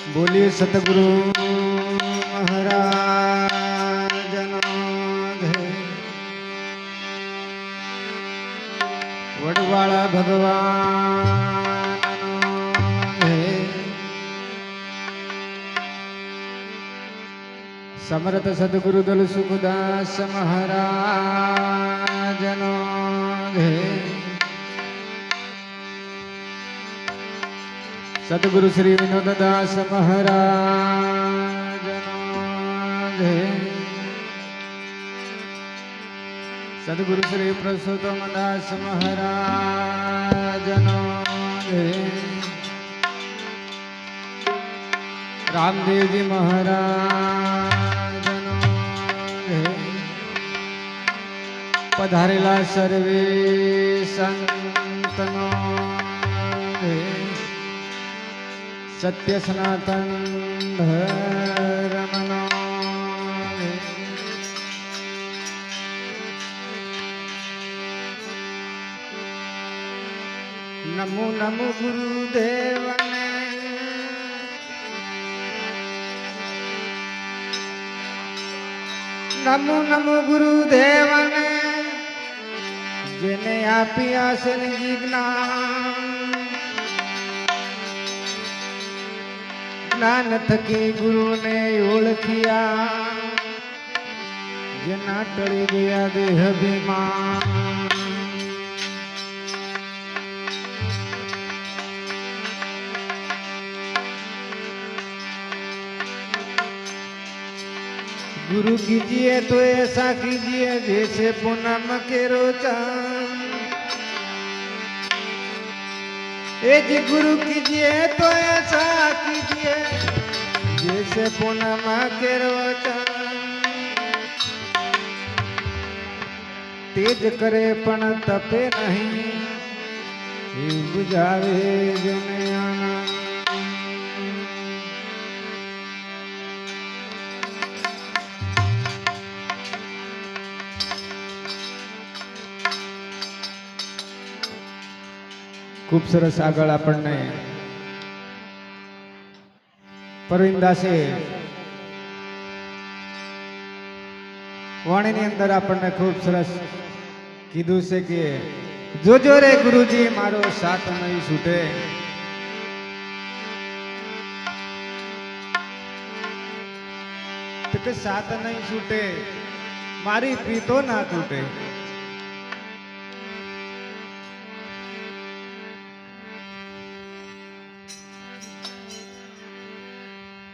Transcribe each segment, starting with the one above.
बोलिए सतगुरु महाराज वडवाला भगवान समर्थ सदगुरु दल सुखदास महाराज सदगुरु श्री विनोद दास महाराज सदगुरु श्री पुरुषोत्तम दास महाराज रामदेव जी महाराज पधारेला सर्वे संतनो सत्य सनातन धर्मनो नमो नमो गुरुदेव ने नमो नमो गुरुदेव ने जेने आपी आसन ज्ञान ज्ञान थकी गुरु ने ओळखिया जेना टળી गया देह अभिमान गुरु कीजिए तो ऐसा कीजिए जैसे पूनम के रोचन ए जी गुरु कीजिए तो ऐसा कीजिए जैसे पूनम के रोचन तेज करे पण तपे नहीं बुझावे जने आना खूब सरस आगळ आपणने परविंदासे वाणी अंदर आपणने खूब सरस कीधुं छे के जोजो रे गुरुजी मारो साथ नहीं छूटे तो के साथ नहीं छूटे मारी प्रीतो ना तूटे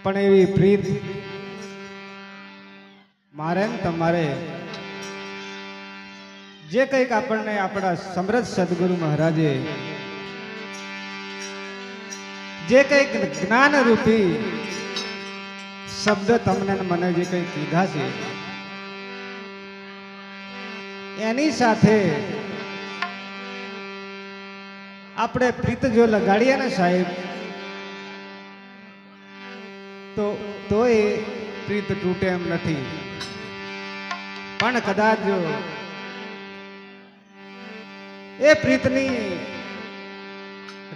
पण एवी प्रीत मारे तमारे जे कंईक आपणे आपड़ा समृद्ध सदगुरु महाराजे जे कंईक ज्ञान रूपी शब्द तमने मने जे कंई कीधा छे एनी साथे आपणे प्रीत जो लगाड़ीए ने साहेब तो ये प्रीत तूटे एम नहीं पण कदाच जो ए प्रीतनी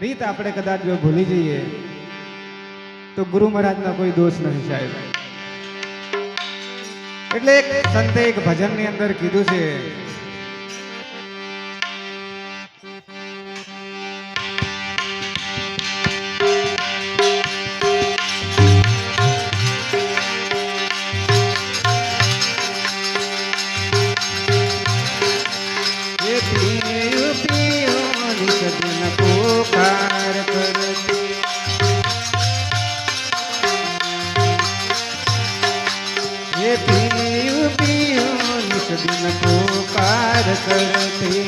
रीत आपणे कदाच जो भूली जाइए तो गुरु महाराज ना कोई दोष नहीं साहेब એટલે એક સંતે એક ભજન ની અંદર કીધું છે दिन पुकार करते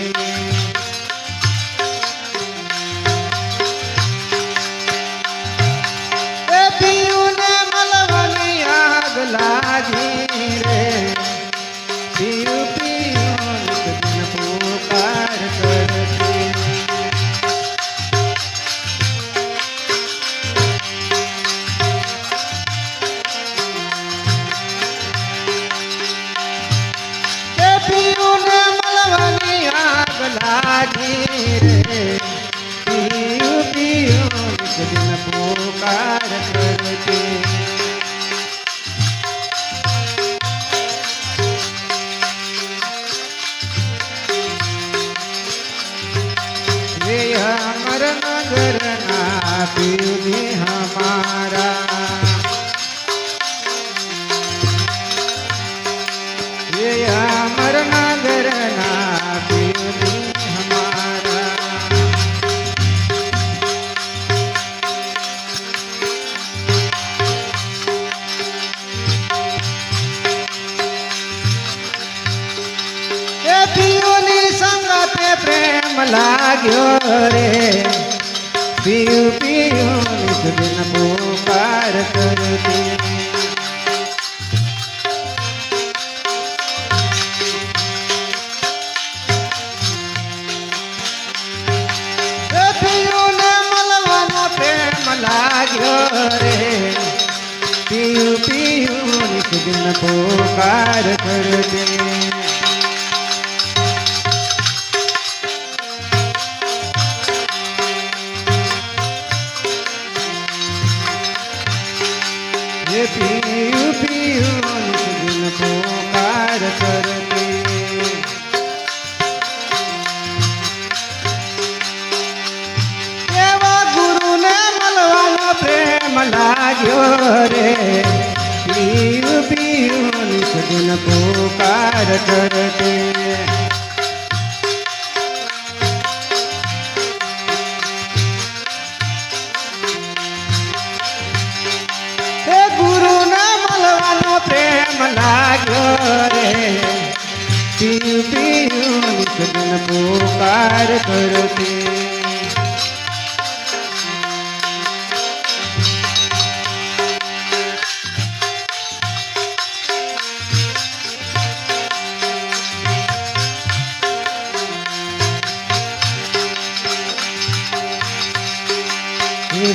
पीयू ने मलवनी आग लागी रे पीयू पीयू दिन पुकार करते नगरना पीयूजी हमारा ये अमर नगरना पीयूजी हमारा ये पीयूनी संगते प्रेम लाग्यो रे पीयू पीयू नित दिन पुकार करती पीयू ने मलवानो प्रेम लाग्यो रे पीयू पीयू नित दिन पुकार करती पीयू पीयू दिन पुकार करती एवा गुरु ने मलवानो प्रेम लाग्यो रे पीयू पीयू दिन पुकार करती प्रेम लाग्यो रे पीयू पीयू नित दिन पुकार करती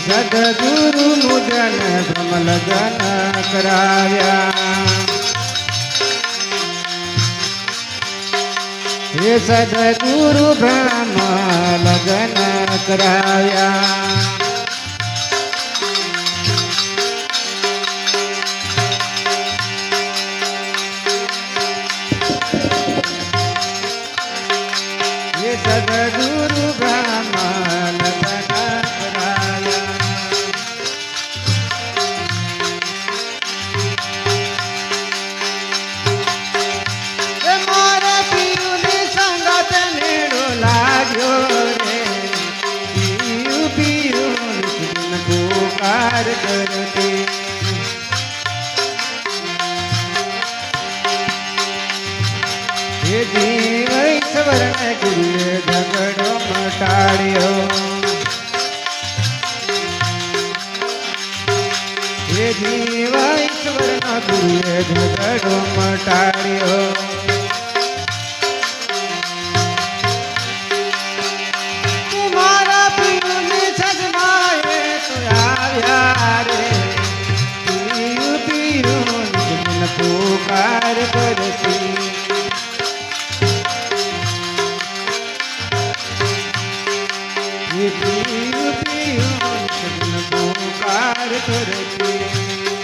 सदगुरु मुजन भ्रम लगन कराव्या हे सदगुरु भ्रम लगन कराव्या हे सदगुरु भ्रम लगन कराव्या पुकार करते हे जीव ईश्वर ने गुरुए झगड़ो मटाड़ियो हे जीव ईश्वर न गुरुए झगड़ो मटाड़ियो पुकार करती पीयू पीयू पुकार करती